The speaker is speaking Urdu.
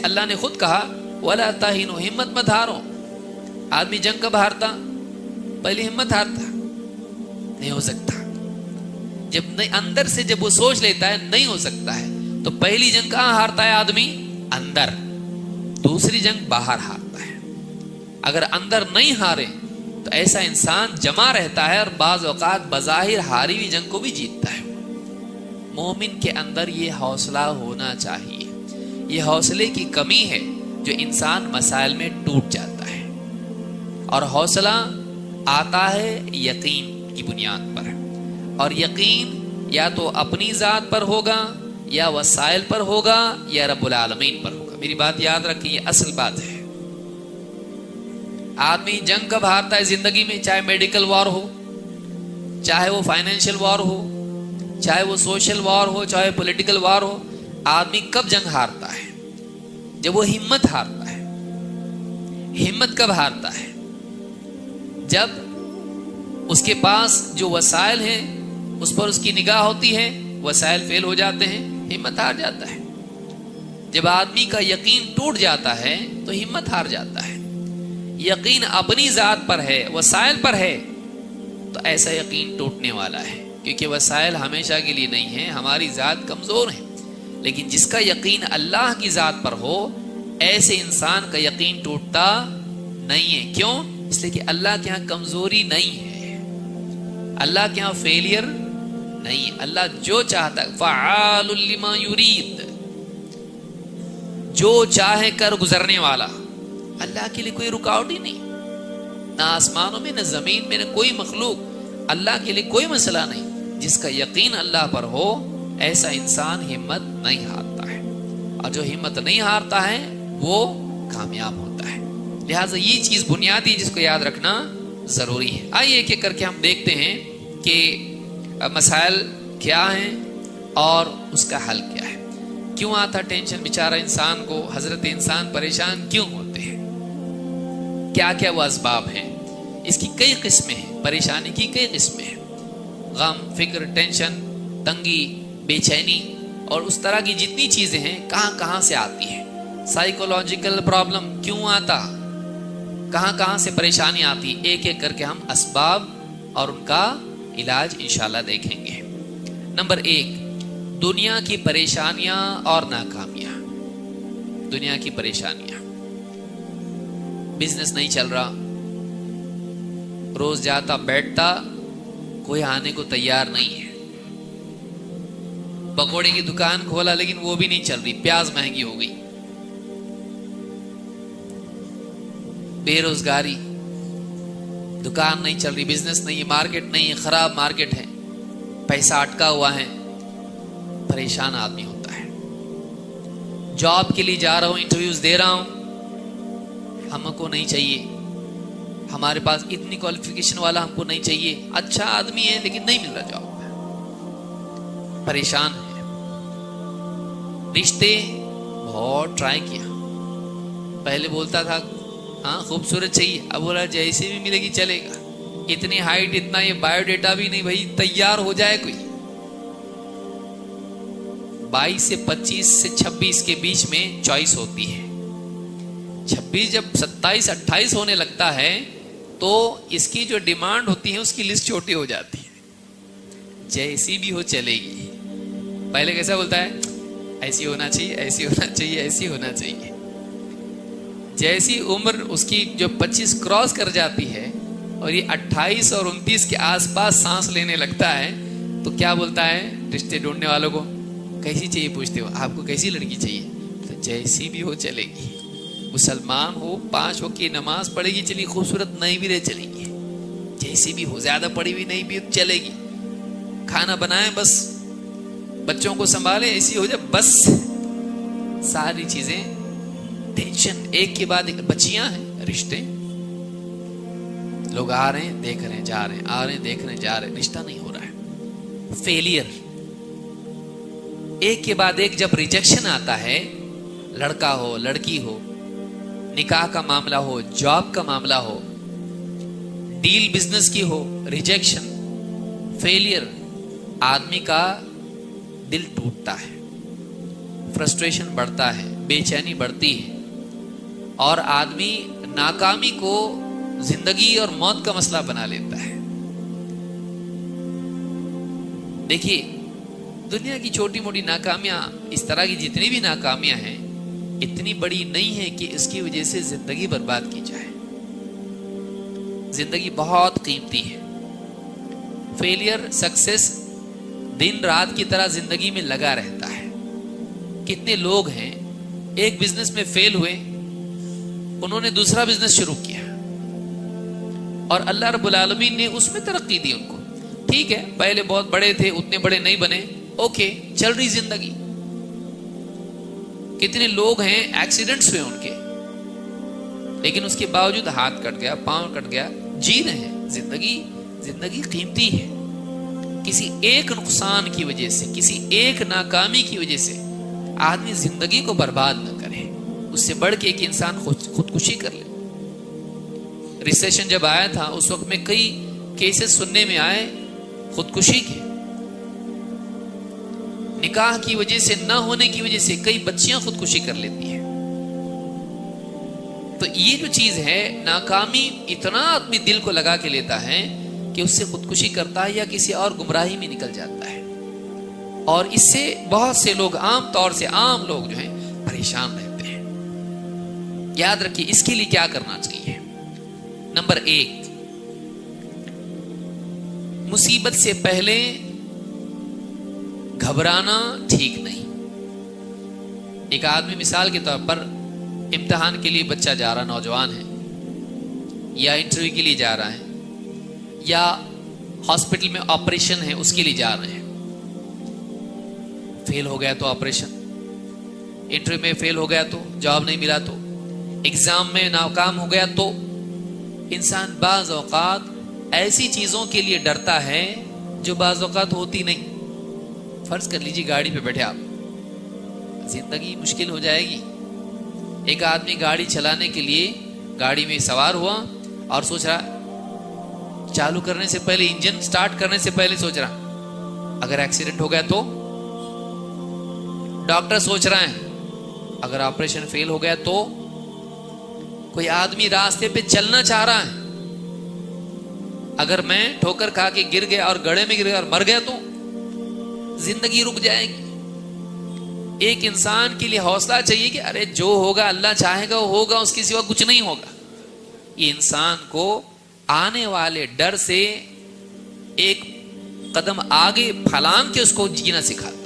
اللہ نے خود کہا وَلَا تَهِنُوا، ہمت مت ہارو. آدمی جنگ کب ہارتا؟ پہلی ہمت ہارتا. نہیں ہو سکتا. جب اندر سے جب وہ سوچ لیتا ہے نہیں ہو سکتا ہے تو پہلی جنگ کہاں ہارتا ہے آدمی؟ اندر. دوسری جنگ باہر ہارتا ہے. اگر اندر نہیں ہارے تو ایسا انسان جمع رہتا ہے اور بعض اوقات بظاہر ہاری ہوئی جنگ کو بھی جیتتا ہے. مومن کے اندر یہ حوصلہ ہونا چاہیے. یہ حوصلے کی کمی ہے جو انسان مسائل میں ٹوٹ جاتا ہے. اور حوصلہ آتا ہے یقین کی بنیاد پر. اور یقین یا تو اپنی ذات پر ہوگا یا وسائل پر ہوگا یا رب العالمین پر ہوگا. میری بات یاد رکھیں، یہ اصل بات ہے. آدمی جنگ کب ہارتا ہے زندگی میں؟ چاہے میڈیکل وار ہو، چاہے وہ فائنینشیل وار ہو، چاہے وہ سوشل وار ہو، چاہے پولیٹیکل وار ہو. آدمی کب جنگ ہارتا ہے؟ جب وہ ہمت ہارتا ہے. ہمت کب ہارتا ہے؟ جب اس کے پاس جو وسائل ہیں اس پر اس کی نگاہ ہوتی ہے، وسائل فیل ہو جاتے ہیں، ہمت ہار جاتا ہے. جب آدمی کا یقین ٹوٹ جاتا ہے تو ہمت ہار جاتا ہے. یقین اپنی ذات پر ہے، وسائل پر ہے، تو ایسا یقین ٹوٹنے والا ہے. کیونکہ وسائل ہمیشہ کے لیے نہیں ہیں، ہماری ذات کمزور ہے. لیکن جس کا یقین اللہ کی ذات پر ہو، ایسے انسان کا یقین ٹوٹتا نہیں ہے. کیوں؟ اس لیے کہ اللہ کے ہاں کمزوری نہیں ہے، اللہ کے ہاں فیلئر نہیں. اللہ جو چاہتا ہے فعال لما یرید، جو چاہے کر گزرنے والا. اللہ کے لیے کوئی رکاوٹ ہی نہیں، نہ آسمانوں میں نہ زمین میں نہ کوئی مخلوق. اللہ کے لیے کوئی مسئلہ نہیں. جس کا یقین اللہ پر ہو ایسا انسان ہمت نہیں ہارتا ہے، اور جو ہمت نہیں ہارتا ہے وہ کامیاب ہوتا ہے. لہٰذا یہ چیز بنیادی جس کو یاد رکھنا ضروری ہے. آئیے ایک ایک کر کے ہم دیکھتے ہیں کہ مسائل کیا ہیں اور اس کا حل کیا ہے. کیوں آتا ٹینشن بیچارہ انسان کو؟ حضرت انسان پریشان کیوں ہوتے ہیں؟ کیا کیا وہ اسباب ہیں؟ اس کی کئی قسمیں ہیں. پریشانی کی کئی قسمیں ہیں. غم، فکر، ٹینشن، تنگی، بے چینی اور اس طرح کی جتنی چیزیں ہیں کہاں کہاں سے آتی ہیں. سائیکولوجیکل پرابلم کیوں آتا، کہاں کہاں سے پریشانی آتی، ایک ایک کر کے ہم اسباب اور ان کا علاج انشاءاللہ دیکھیں گے. نمبر 1، دنیا کی پریشانیاں اور ناکامیاں. دنیا کی پریشانیاں. بزنس نہیں چل رہا، روز جاتا بیٹھتا، کوئی آنے کو تیار نہیں ہے. پکوڑے کی دکان کھولا لیکن وہ بھی نہیں چل رہی، پیاز مہنگی ہو گئی. بے روزگاری، دکان نہیں چل رہی، بزنس نہیں ہے، مارکیٹ نہیں ہے، خراب مارکیٹ ہے، پیسہ اٹکا ہوا ہے. پریشان آدمی ہوتا ہے. جاب کے لیے جا رہا ہوں، انٹرویوز دے رہا ہوں، ہم کو نہیں چاہیے، ہمارے پاس اتنی کوالیفیکیشن والا ہم کو نہیں چاہیے. اچھا آدمی ہے لیکن نہیں مل رہا جاب. پریشان ہے. رشتے بہت ٹرائی کیا، پہلے بولتا تھا ہاں خوبصورت چاہیے، اب بولا جیسے بھی ملے گی چلے گا. اتنی ہائٹ، اتنا یہ بایو ڈیٹا بھی نہیں بھائی، تیار ہو جائے کوئی. 22 سے 25 سے 26 کے بیچ میں چوائس ہوتی ہے. 26 جب 27 28 ہونے لگتا ہے تو اس کی جو ڈیمانڈ ہوتی ہے اس کی لسٹ چھوٹی ہو جاتی ہے. جیسی بھی ہو چلے گی. پہلے کیسا بولتا ہے؟ ایسی ہونا چاہیے، ایسی ہونا چاہیے، ایسی ہونا چاہیے. جیسی عمر اس کی جو 25 کراس کر جاتی ہے اور یہ 28 اور 29 کے آس پاس سانس لینے لگتا ہے تو کیا بولتا ہے رشتے ڈھونڈنے والوں کو؟ کیسی چاہیے پوچھتے ہو؟ آپ کو کیسی لڑکی چاہیے؟ تو جیسی بھی ہو چلے گی. مسلمان ہو، 5 وقت کی نماز پڑھے گی چلی، خوبصورت نہیں بھی رہے چلے گی. جیسی بھی ہو، زیادہ پڑھی ہوئی نہیں بھی چلے گی. کھانا بنائیں بس، بچوں کو سنبھالیں، ایسی ہو جائے بس. ساری چیزیں ٹینشن ایک کے بعد ایک. بچیاں ہیں، رشتے، لوگ آ رہے ہیں دیکھ رہے ہیں جا رہے ہیں، آ رہے ہیں دیکھ رہے ہیں جا رہے ہیں، رشتہ نہیں ہو رہا ہے. فیلئر ایک کے بعد ایک. جب ریجیکشن آتا ہے، لڑکا ہو لڑکی ہو، نکاح کا معاملہ ہو، جاب کا معاملہ ہو، ڈیل بزنس کی ہو، ریجیکشن، فیلئر، آدمی کا دل ٹوٹتا ہے، فرسٹریشن بڑھتا ہے، بے چینی بڑھتی ہے اور آدمی ناکامی کو زندگی اور موت کا مسئلہ بنا لیتا ہے. دیکھیے دنیا کی چھوٹی موٹی ناکامیاں اس طرح کی جتنی بھی ناکامیاں ہیں اتنی بڑی نہیں ہے کہ اس کی وجہ سے زندگی برباد کی جائے. زندگی بہت قیمتی ہے. فیلئر سکسیس دن رات کی طرح زندگی میں لگا رہتا ہے. کتنے لوگ ہیں ایک بزنس میں فیل ہوئے, انہوں نے دوسرا بزنس شروع کیا اور اللہ رب العالمین نے اس میں ترقی دی ان کو. ٹھیک ہے پہلے بہت بڑے تھے, اتنے بڑے نہیں بنے, اوکے چل رہی زندگی. کتنے لوگ ہیں ایکسیڈنٹس ہوئے ان کے, لیکن اس کے باوجود ہاتھ کٹ گیا, پاؤں کٹ گیا, جی رہے ہیں. زندگی قیمتی ہے. کسی ایک نقصان کی وجہ سے, کسی ایک ناکامی کی وجہ سے آدمی زندگی کو برباد نہ کرے. اس سے بڑھ کے ایک انسان خودکشی کر لے. ریسیشن جب آیا تھا اس وقت میں کئی کیسز سننے میں آئے خودکشی کے. نکاح کی وجہ سے, نہ ہونے کی وجہ سے کئی بچیاں خودکشی کر لیتی ہیں. تو یہ جو چیز ہے ناکامی اتنا آدمی دل کو لگا کے لیتا ہے کہ اس سے خودکشی کرتا ہے یا کسی اور گمراہی میں نکل جاتا ہے. اور اس سے بہت سے لوگ, عام طور سے عام لوگ جو ہیں پریشان رہتے ہیں. یاد رکھیے اس کے لیے کیا کرنا چاہیے. نمبر 1, مصیبت سے پہلے گھبرانا ٹھیک نہیں. ایک آدمی مثال کے طور پر امتحان کے لیے بچہ جا رہا, نوجوان ہے, یا انٹرویو کے لیے جا رہا ہے, یا ہاسپٹل میں آپریشن ہے اس کے لیے جا رہے ہیں. فیل ہو گیا تو آپریشن, انٹرویو میں فیل ہو گیا تو, جواب نہیں ملا تو, ایگزام میں ناکام ہو گیا تو. انسان بعض اوقات ایسی چیزوں کے لیے ڈرتا ہے جو بعض اوقات ہوتی نہیں. فرض کر لیجیے گاڑی پہ بیٹھے آپ, زندگی مشکل ہو جائے گی. ایک آدمی گاڑی چلانے کے لیے گاڑی میں سوار ہوا اور سوچ رہا, چالو کرنے سے پہلے, انجن سٹارٹ کرنے سے پہلے سوچ رہا اگر ایکسیڈنٹ ہو گیا تو. ڈاکٹر سوچ رہا ہے اگر آپریشن فیل ہو گیا تو. کوئی آدمی راستے پہ چلنا چاہ رہا ہے, اگر میں ٹھوکر کھا کے گر گیا اور گڑھے میں گر گیا اور مر گیا تو زندگی رک جائے گی. ایک انسان کے لیے حوصلہ چاہیے کہ ارے جو ہوگا اللہ چاہے گا وہ ہوگا, اس کے سوا کچھ نہیں ہوگا. یہ انسان کو آنے والے ڈر سے ایک قدم آگے پھلانگ کے اس کو جینا سکھاتا.